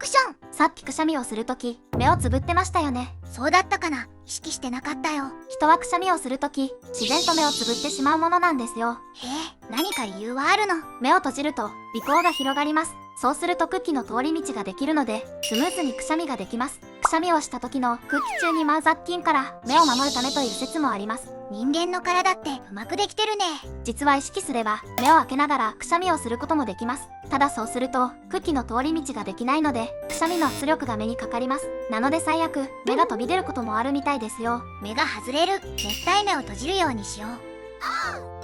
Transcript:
クション。さっきくしゃみをするとき、目をつぶってましたよね。そうだったかな。意識してなかったよ。人はくしゃみをするとき、自然と目をつぶってしまうものなんですよ。へえ、何か理由はあるの？目を閉じると、鼻孔が広がります。そうすると空気の通り道ができるので、スムーズにくしゃみができます。くしゃみをした時の空気中に舞う雑菌から目を守るためという説もあります。人間の体ってうまくできてるね。実は意識すれば、目を開けながらくしゃみをすることもできます。ただそうすると、空気の通り道ができないので、くしゃみの圧力が目にかかります。なので最悪、目が飛び出ることもあるみたいですよ。目が外れる。絶対目を閉じるようにしよう。